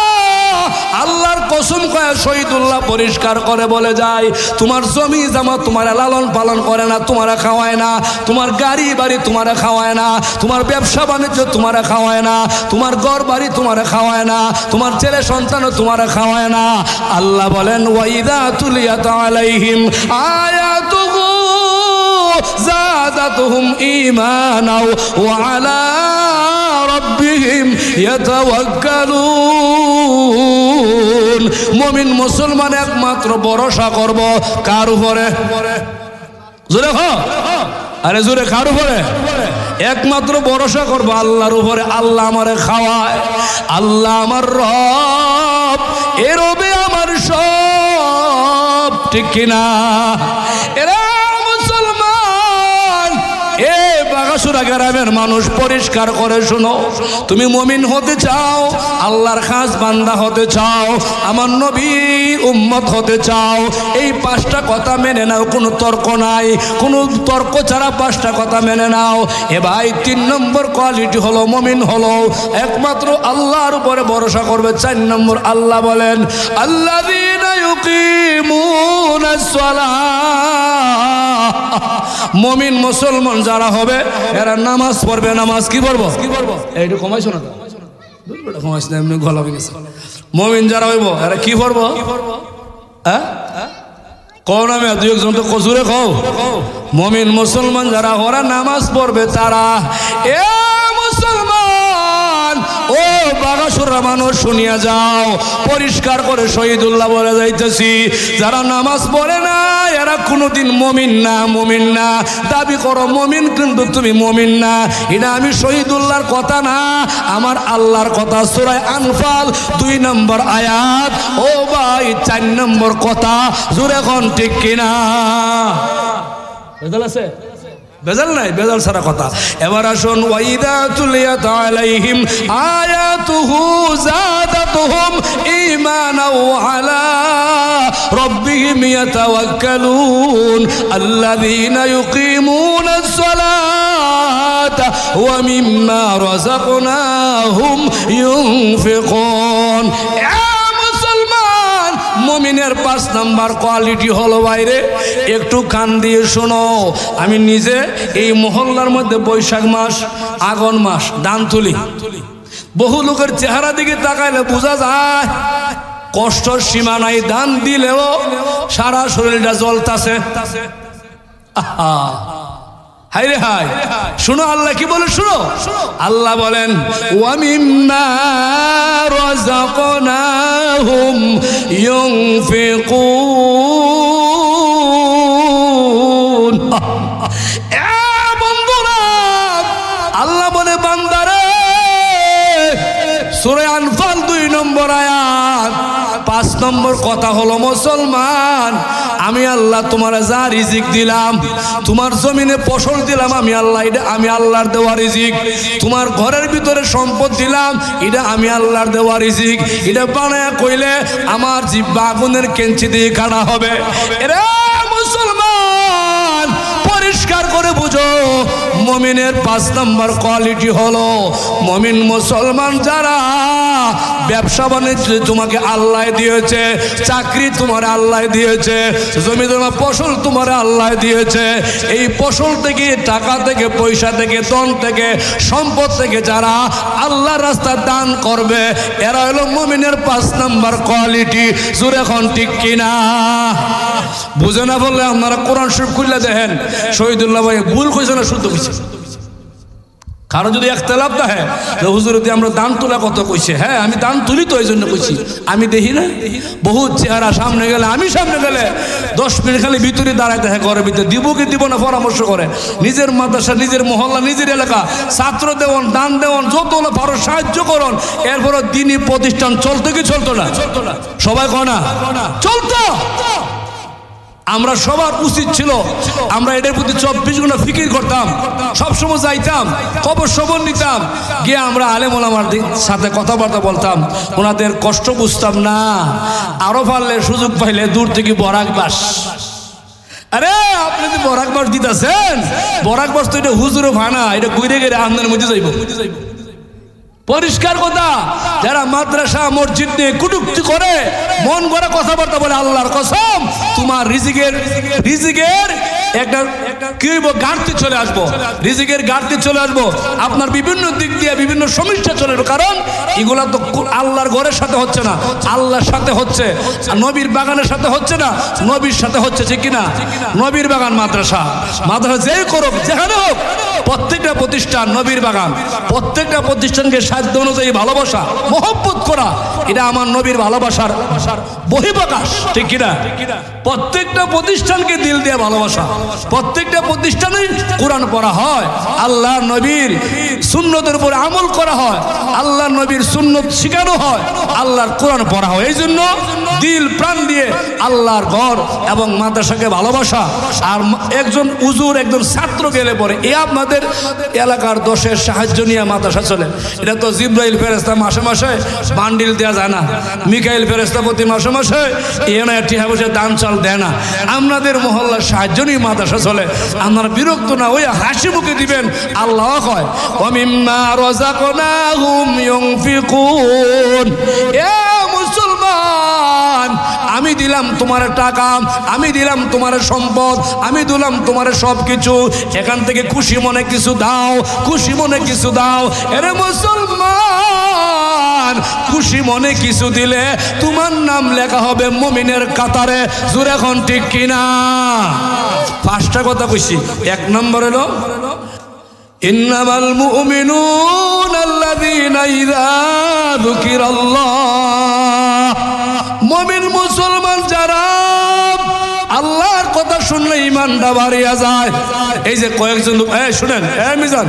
আল্লাহর কসম করে শহীদুল্লাহ পরিষ্কার করে বলে যায়, তোমার জমি জামা তোমার লালন পালন করে না, তোমারা খাওয়ায় না, তোমার গাড়ি বাড়ি তোমারা খাওয়ায় না, তোমার ব্যবসা বাণিজ্য তোমারা খাওয়ায় না, তোমার ঘর বাড়ি তোমারা খাওয়ায় না, তোমার ছেলে সন্তানও তোমারা খাওয়ায় না। আল্লাহ বলেন ওয়াইদা তুলিয়াত আলাইহিম আয়াতুহু জাদাতুহুম ঈমানাও ওয়া আলা রাব্বিহিম ইয়াতাওয়াক্কালুন। মুমিন মুসলমান একমাত্র ভরসা করব কার উপরে? জোরে হ, আরে জোরে, কার উপরে? একমাত্র ভরসা করব আল্লাহর উপরে। আল্লাহ আমারে খাওয়ায়, আল্লাহ আমার রব, এ রবে আমার সব, ঠিক কিনা? এরা মুসলমান, এ বাগাসুরা গ্রামের মানুষ পরিষ্কার করে শোনো, তুমি মুমিন হতে চাও, আল্লাহর খাস বান্দা হতে চাও, আমার নবীর উম্মত হতে চাও, এই 5টা কথা মেনে নাও, কোনো তর্ক নাই, কোনো তর্ক ছাড়া 5টা কথা মেনে নাও। এ ভাই 3 নম্বর কোয়ালিটি হলো মুমিন হলো একমাত্র আল্লাহর উপরে ভরসা করবে। 4 নম্বর আল্লাহ বলেন আল্লাযীনা ইউকিমুনাস সালাহ। মুমিন মুসলমান যারা হবে এরা নামাজ পড়বে। নামাজ কি পড়বো? এইটু কমাইছো না, কমাইছ না, এমনি গলা ভেঙেছে। মুমিন যারা হইব এরা কি পড়বো? হ্যাঁ কও না, মেয়ে 2-1 জন তো কজুরে কও। মুমিন মুসলমান যারা ওরা নামাজ পড়বে তারা। এ মুসলমান, ও বাগাসুরা মানুষ শুনিয়া যাও, পরিষ্কার করে শহীদুল্লাহ বলে যাইতেছি, যারা নামাজ পড়ে না এরা কোনোদিন মুমিন না। মুমিন না দাবি করো মুমিন, কিন্তু তুমি মুমিন না। এটা আমি শহীদুল্লাহর কথা না, আমার আল্লাহর কথা। সূরা আনফাল 2 নম্বর আয়াত। ও ভাই 4 নম্বর কথা, জোরে কোন ঠিক কিনা? বুঝতে আছে? বেজাল নাই, বেজাল ছাড়া কথা। এবার আসুন, ওয়াইদা তুলিয়াত আলাইহিম আয়াতুহু যাদাতুহুম ঈমানাও আলা রাব্বিহিম ইয়াতাওয়াক্কালুন আল্লাযীনা ইউকিমুনাস সালাতা ওয়া মিম্মা রাযাকনাহুম ইউনফিকুন। মুমিনের 5 নাম্বার কোয়ালিটি হলো বাইরে, একটু কান দিয়ে শোনো। আমি নিজে এই মহল্লার মধ্যে বৈশাখ মাস, আগুন মাস দান তুলি। বহু লোকের চেহারা দিকে তাকাইলে বোঝা যায় কষ্টর সীমা নাই, দান দিলেও সারা শরীরটা জ্বলতাছে। আহা হায় রে হায়, শুনো আল্লাহ কি বলে, শুনো আল্লাহ বলেন ওয়া মিম্মা রাযাকনাহুম ইউনফিকুন। বন্ধুরা, আল্লাহ বলে বান্দারে, সূরা আনফাল 2 নম্বর আয়াত 5 নম্বর কথা হলো, মুসলমান আমি আল্লাহ তোমার যা রিজিক দিলাম, তোমার জমিনে ফসল দিলাম, আমি আল্লাহ, এটা আমি আল্লাহর দেওয়া রিজিক। তোমার ঘরের ভিতরে সম্পদ দিলাম, এটা আমি আল্লাহর দেওয়া রিজিক। এটা বানায়া কইলে আমার জিহ্বা আগুনের কেঞ্চি দিয়ে কাটা হবে। এরে মুসলমান, পরিষ্কার করে বুঝো, মুমিনের 5 নম্বর কোয়ালিটি হলো, মুমিন মুসলমান যারা ব্যবসা বাণিজ্য তোমাকে আল্লাহ দিয়েছে, চাকরি তোমার আল্লাহ দিয়েছে, জমি জমা ফসল তোমার আল্লাহ দিয়েছে, এই ফসল থেকে, টাকা থেকে, পয়সা থেকে, ধন থেকে, সম্পদ থেকে যারা আল্লাহর রাস্তায় দান করবে, এরা হলো মুমিনের 5 নম্বর কোয়ালিটি। জোরে এখন ঠিক কিনা? বুঝে না বললে আপনারা কোরআন শরীফ খুলে দেখেন, শহীদুল্লাহ ভাই ভুল কইছে না শুদ্ধ কইছে? কারো যদি একতলাপ দেখে হুজুর যদি আমরা দান তোলা কত কইছে, হ্যাঁ আমি দান তুলি তো এই জন্য কইছি। আমি দেখি না বহুত চেহারা, সামনে গেলে, আমি সামনে গেলে 10 মিনিট খালি ভিতরে দাঁড়াইতে হয়, ঘরের ভিতরে দিব কি দিব না পরামর্শ করে। নিজের মাদ্রাসা, নিজের মহল্লা, নিজের এলাকা, ছাত্র দেওয়ান, দান দেওয়ান, যত হলো ভালো সাহায্য করুন। এরপরও দিনী প্রতিষ্ঠান চলতো কি চলতো না? সবাই কনা চলতো। আমরা সবার উচিত ছিল আমরা এটার প্রতি 24 ঘন্টা ফিকির করতাম, সবসময় যাইতাম, খবর সবর নিতাম, গিয়ে আমরা আলেম ওলামার সাথে কথাবার্তা বলতাম, ওনাদের কষ্ট বুঝতাম না। আরো পারলে সুযোগ পাইলে দূর থেকে বরাক বাস, আরে আপনি যে বরাক বাস দিতেছেন, বরাক বাস তো এটা হুজুরও ভানা, এটা ঘুরে গেলে আমদানের মধ্যে যাইব। পরিষ্কার কথা, যারা মাদ্রাসা মসজিদ নিয়ে কুটুক্তি করে, মন গড়া কথাবার্তা বলে, আল্লাহর কসম তোমার রিজিকের একটা কি ঘাটতি চলে আসবো, রিজিকের ঘাটতি চলে আসবো, আপনার বিভিন্ন দিক দিয়ে বিভিন্ন সমস্যা চলে আসবে। কারণ এগুলা তো আল্লাহর ঘরের সাথে হচ্ছে না, আল্লাহর সাথে হচ্ছে, নবীর বাগানের সাথে হচ্ছে না, নবীর সাথে হচ্ছে, ঠিক কিনা? নবীর বাগান মাদ্রাসা, মাদ্রাসা যেই করুক, যেখানে হোক, প্রত্যেকটা প্রতিষ্ঠান নবীর বাগান। প্রত্যেকটা প্রতিষ্ঠানকে সাধ্য অনুযায়ী ভালোবাসা, মহব্বত করা, এটা আমার নবীর ভালোবাসার বহিঃপ্রকাশ, ঠিক কিনা? প্রত্যেকটা প্রতিষ্ঠানকে দিল দিয়ে ভালোবাসা, প্রত্যেকটা প্রতিষ্ঠানে কোরআন পড়া হয়, আল্লাহ নবীর সুন্নতের উপরে আমল করা হয়, আল্লাহ নবীর সুন্নত শেখানো হয়, আল্লাহর কোরআন পড়া হয়। এই জন্য দিল প্রাণ দিয়ে আল্লাহর ঘর এবং মাদ্রাসাকে ভালোবাসা। আর একজন হুজুর, একজন ছাত্র গেলে পরে এ আপনাদের এলাকার 10-এর সাহায্য নিয়ে মাদ্রাসা চলে। এটা তো জিব্রাইল ফেরেশতা মাসে মাসে বান্ডিল দেওয়া যায় না, মিকাইল ফেরেশতা প্রতি মাসে মাসে এনে টিহা বসে দান চাল দেয় না। আপনাদের মহল্লার সাহায্য নিয়ে মাদ্রাসা চলে। আপনারা বিরক্ত না ওই হাসি মুখে দিবেন। আল্লাহ কয় ওয়া মিম্মা রাযাকনাহুম ইউনফিকুন। এ মুসলমান, আমি দিলাম তোমার টাকা, আমি দিলাম তোমার সম্পদ, আমি দিলাম তোমার সব কিছু, এখান থেকে খুশি মনে কিছু দাও, খুশি মনে কিছু দাও। এরে মুসলমান, খুশি মনে কিছু দিলে তোমার নাম লেখা হবে মুমিনের কাতারে। জোরে এখন ঠিক কিনা? 5টা কথা কইছি। 1 নম্বর হলো ইন্নামাল মুমিনুনা আল্লাযীনা ইযা যুকিরাল্লাহ। মুমিন মুসলমান যারা আল্লাহর কথা শুনলে ইমানটা বাড়িয়া যায়। এই যে কয়েকজন লোক শুনেন মিজান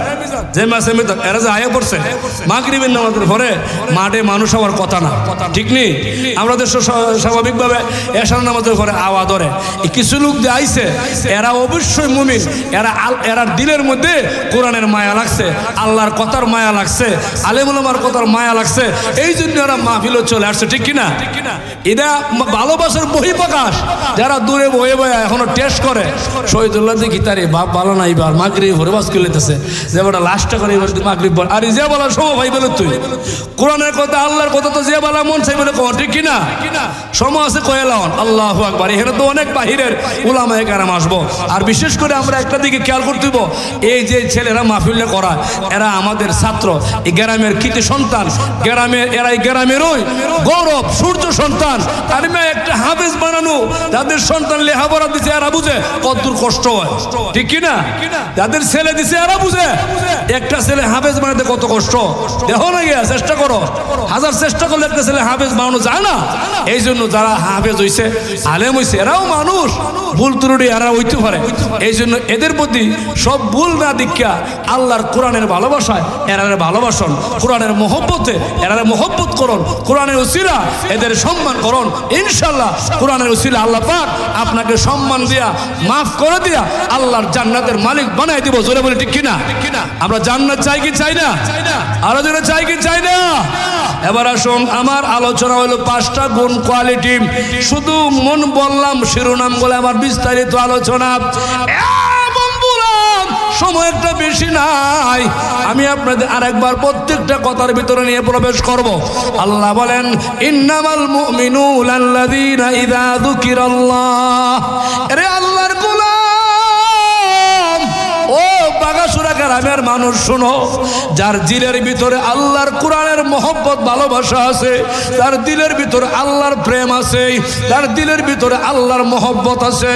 যে মাসে মিজান এরা যে আয়া পড়ছে মাগরিবের নামাজের পরে মাঠে মানুষ হওয়ার কথা না, ঠিক নেই? আমরা দেশ স্বাভাবিকভাবে এশার নামাজের পরে আওয়াজ ধরে কিছু লোক যে আইছে এরা অবশ্যই মুমিন, এরা দিলের মধ্যে কোরআনের মায়া লাগছে, আল্লাহর কথার মায়া লাগছে, আলেম ওলামার কথার মায়া লাগছে, এই জন্য এরা মাহফিলে চলে আসছে, ঠিক কিনা? এটা ভালোবাসার বহিঃপ্রকাশ। যারা দূরে বয়ে বয়ে এখনো টেস্ট করে শহীদুল্লাহ দেখি তারে বাপ ভালো নাই বার মাগরিব ভরে বাস করে লেতেছে যে বড় লাস্টটা করে এবার মাগরিব বল আর যে বলার সময় ভাই বলে তুই কোরআনের কথা আল্লাহর কথা তো যে বলা মন চাই বলে কম, ঠিক কিনা? সময় আছে কয়েলান আল্লাহু আকবার। এখানে তো অনেক বাহিরের উলামায়ে কেরাম আসবো। আর বিশেষ করে আমরা একটা দিকে খেয়াল করতে হইব, এই যে ছেলেরা মাহফিলে করা এরা আমাদের ছাত্র, এই গ্রামের কৃতি সন্তান, গ্রামের এরাই গ্রামেরই গৌরব, সূর্য সন্তান। আর একটা হাফেজ বানানো যাদের সন্তান লেখাপড়া দিছে এরা বুঝে কতদূর কষ্ট হয়, ঠিক কিনা? যাদের ছেলে দিছে এরা বুঝে একটা ছেলে হাফেজ বানাতে কত কষ্ট। দেখো না গিয়া চেষ্টা করো, হাজার চেষ্টা করলে একটা ছেলে হাফেজ বানানো যায় না। এই জন্য যারা হাফেজ হইছে আলেম হইছে এরাও মানুষ, ভুল ত্রুটি এরা হইতে পারে। এই জন্য এদের প্রতি সব ভুল না দীক্ষা আল্লাহর কোরআনের ভালোবাসায় এরারে ভালোবাসন, কোরআনের মহব্বতে এরারে মহব্বত করুন, কোরআনের উসিলা এদের সম্মান করুন। ইনশাআল্লাহ কোরআনের উসিলা আল্লাহ পাক আপনাকে সম্মান দিয়া মাফ করে দিয়া আল্লাহর জান্নাতের মালিক বানাই দিব। জোরে বলি ঠিক কিনা? আমরা জান্নাত চাই কি চাই না? আরো জোরে চাই কি চাই না? এবার আসুন, আমার আলোচনা হলো 5টা গুণ কোয়ালিটি। শুধু মন বললাম শিরোনাম বলে আমার বিস্তারিত আলোচনা সময় একটা বেশি নাই। আমি আপনাদের আরেকবার প্রত্যেকটা কথার ভিতরে নিয়ে প্রবেশ করব। আল্লাহ বলেন ইন্নামাল মুমিনুনা আল্লাযীনা ইযা যুকিরাল্লাহ। আরে আল্লাহর গোলাম ও বাগাসুরা গ্রামের মানুষ শোনো, যার দিলের ভিতরে আল্লাহর কোরআনের মহব্বত ভালোবাসা আছে, তার দিলের ভিতরে আল্লাহর প্রেম আছে, তার দিলের ভিতরে আল্লাহর মহব্বত আছে,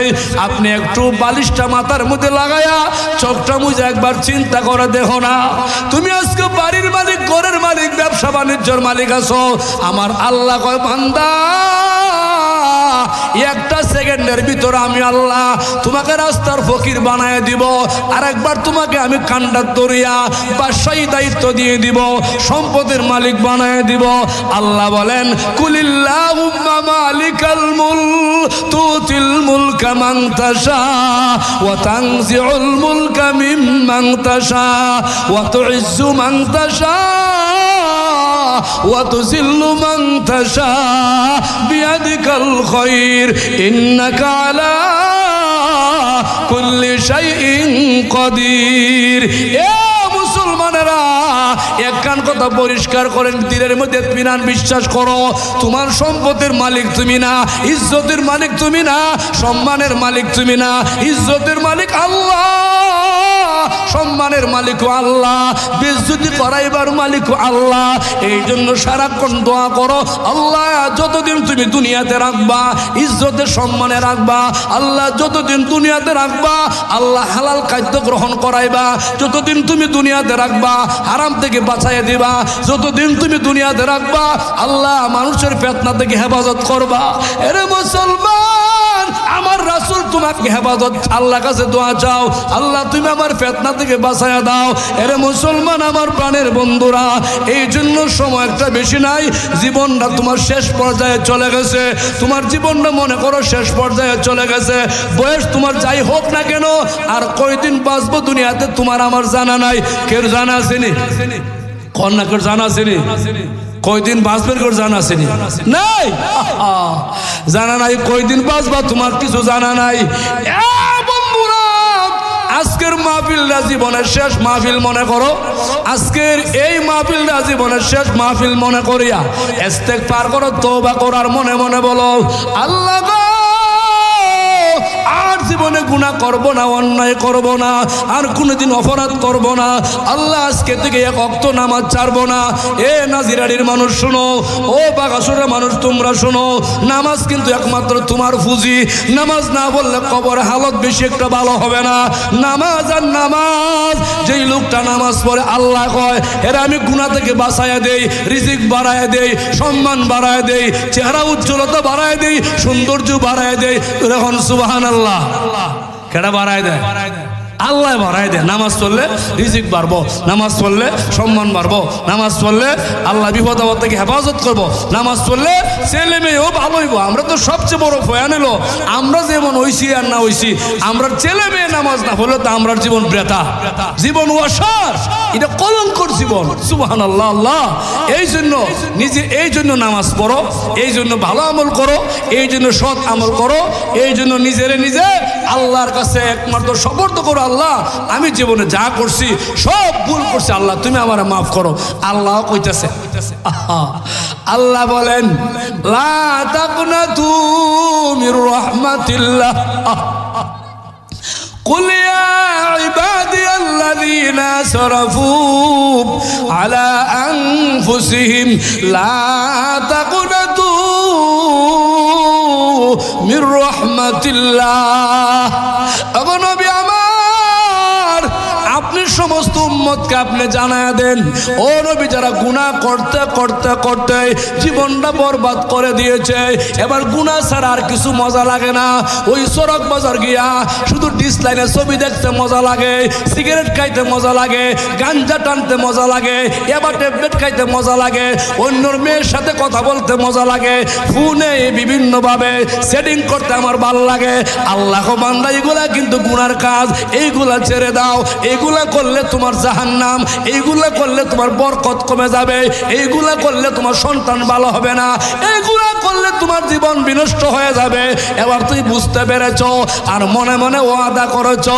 আপনি একটু বালিশটা মাথার মধ্যে লাগায়া চোখটা মুজে একবার চিন্তা করে দেখো না, তুমি আজকে বাড়ির মালিক, ঘরের মালিক, ব্যবসা বাণিজ্যের মালিক আছো। আমার আল্লাহ কয় বান্দা একটা সেকেন্ডের ভিতরে আমি আল্লাহ তোমাকে রাস্তার ফকির বানায় দিব, আর একবার তোমাকে আমি কান্ডার দরিয়া বাদশাহী দায়িত্ব দিয়ে দিব, সম্পদের মালিক বানায় দিব। আল্লাহ বলেন কুলিল্লাহুম্মা মালিকাল মুলক তুতিল মুলকা মান তাশা ওয়া তানজিউল মুলকা মিম্মান তাশা ওয়া তুইজ্জু মান তাশা ওয়া তুযিল্লু মান তাশা বিয়াদিকাল খায়র ইন্নাকা আলা কুল্লি শাইইন কাদির। এ মুসলমানেরা, এক কান কথা পরিষ্কার করেন, দিলের মধ্যে বিনান বিশ্বাস করো, তোমার সম্পদের মালিক তুমি না, ইজ্জতের মালিক তুমি না, সম্মানের মালিক তুমি না, ইজ্জতের মালিক আল্লাহ, সম্মানের মালিক আল্লাহ, বেইজ্জতি করাইবার মালিক আল্লাহ। এই জন্য সারাক্ষণ দোয়া করো, আল্লাহ যতদিন তুমি দুনিয়াতে রাখবা ইজ্জতে সম্মানে রাখবা, আল্লাহ যতদিন দুনিয়াতে রাখবা আল্লাহ হালাল খাদ্য গ্রহণ করাইবা, যতদিন তুমি দুনিয়াতে রাখবা হারাম থেকে বাঁচাইয়া দিবা, যতদিন তুমি দুনিয়াতে রাখবা আল্লাহ মানুষের ফিতনা থেকে হেফাজত করবা। এরে মুসলমান, আমার রাসূল তোমাকে হেফাজত, আল্লাহর কাছে দোয়া চাও, আল্লাহ তুমি আমার ফিতনা থেকে বাঁচাইয়া দাও। এরে মুসলমান, আমার প্রাণের বন্ধুরা, এই জন্য সময় একটা বেশি নাই, জীবনটা তোমার শেষ পর্যায়ে চলে গেছে, তোমার জীবনটা মনে করো শেষ পর্যায়ে চলে গেছে। বয়স তোমার যাই হোক না কেন আর কয়দিন বাঁচবো দুনিয়াতে তোমার আমার জানা নাই। কেউ জানা আসেনি? কন্যা কেউ জানা আসেনি? কয়দিন বাঁচবেন কেউ জানা আসেনি? নাই, জানা নাই কয়দিন বাঁচবা তোমার কিছু জানা নাই। আজকের মাহফিলটা জীবনের শেষ মাহফিল মনে করো, আজকের এই মাহফিলটা জীবনের শেষ মাহফিল মনে করিয়া ইস্তেগফার করো, তওবা করার মনে মনে বলো আল্লাহ গো আর জীবনে গুনাহ করব না, অন্যায় করব না, আর কোনোদিন অপরাধ করব না। আল্লাহ আজকে থেকে এক ওয়াক্ত নামাজ ছাড়বো না। এ নাজিরাড়ির মানুষ শোনো, ও বাগাসুরের মানুষ তোমরা শোনো, নামাজ কিন্তু একমাত্র তোমার পুঁজি। নামাজ না বললে কবর হালত বেশি একটা ভালো হবে না। নামাজ আর নামাজ, যেই লোকটা নামাজ পড়ে আল্লাহ কয় এরা আমি গুনাহ থেকে বাঁচাইয়া দেই, রিজিক বাড়াইয়া দেই, সম্মান বাড়াইয়া দেই, চেহারা উজ্জ্বলতা বাড়াইয়া দেই, সৌন্দর্য বাড়াইয়া দেই। এখন সুবহানাল্লাহ। কেডা বাড়ায় দেয়? আল্লাহ বাড়ায় দেয়। নামাজ পড়লে রিজিক বাড়বো, নামাজ পড়লে সম্মান বাড়বো, নামাজ পড়লে আল্লাহ বিপদ আপদ থেকে হেফাজত করবো, নামাজ পড়লে ছেলে মেয়েও ভালো হইব। আমরা তো সবচেয়ে বড় ফয়ান এলো, আমরা যেমন হইছি আর না হইছি, আমরা ছেলে মেয়ে নামাজ না পড়লে তো আমরা জীবন বৃথা, জীবন ওয়াসার, এটা কলঙ্কর জীবন। সুবহানাল্লাহ। আল্লাহ এই জন্য নিজে, এই জন্য নামাজ পড়ো, এই জন্য ভালো আমল করো, এই জন্য সৎ আমল করো, এই জন্য নিজেরে নিজে আল্লাহর কাছে একমাত্র সপর্দ করো, আল্লাহ আমি জীবনে যা করছি সব ভুল করছি, আল্লাহ তুমি আমারে মাফ করো। আল্লাহ কইতাছে, আল্লাহ বলেন লা তাকনাতু মির রাহমাতিল্লাহ قل يا عبادي الذين أسرفوا على أنفسهم لا تقنطوا من رحمة الله। أغنى আপনি সমস্ত উম্মতকে আপনি জানায়া দেন, ও নবী যারা গুনাহ করতে করতে করতে জীবনটা বরবাদ করে দিয়েছে, এবার গুনাহ ছাড়া আর কিছু মজা লাগে না। ওই সড়ক বাজার গিয়া শুধু ডিসলাইনে ছবি দেখতে মজা লাগে, সিগারেট খাইতে মজা লাগে, গাঞ্জা টানতে মজা লাগে, এবার ট্যাবলেট খাইতে মজা লাগে, অন্যর মেয়ের সাথে কথা বলতে মজা লাগে, ফোনে বিভিন্নভাবে সেটিং করতে আমার ভালো লাগে। আল্লাহ বান্দা এগুলা কিন্তু গুনার কাজ, এইগুলা ছেড়ে দাও। এইগুলা করলে তোমার জাহান্নাম, এইগুলা করলে তোমার বরকত কমে যাবে, এইগুলা করলে তোমার সন্তান ভালো হবে না, এইগুলা করলে তোমার জীবন বিনষ্ট হয়ে যাবে। এবার তুই বুঝতে পেরেছ আর মনে মনে ওয়াদা করেছ।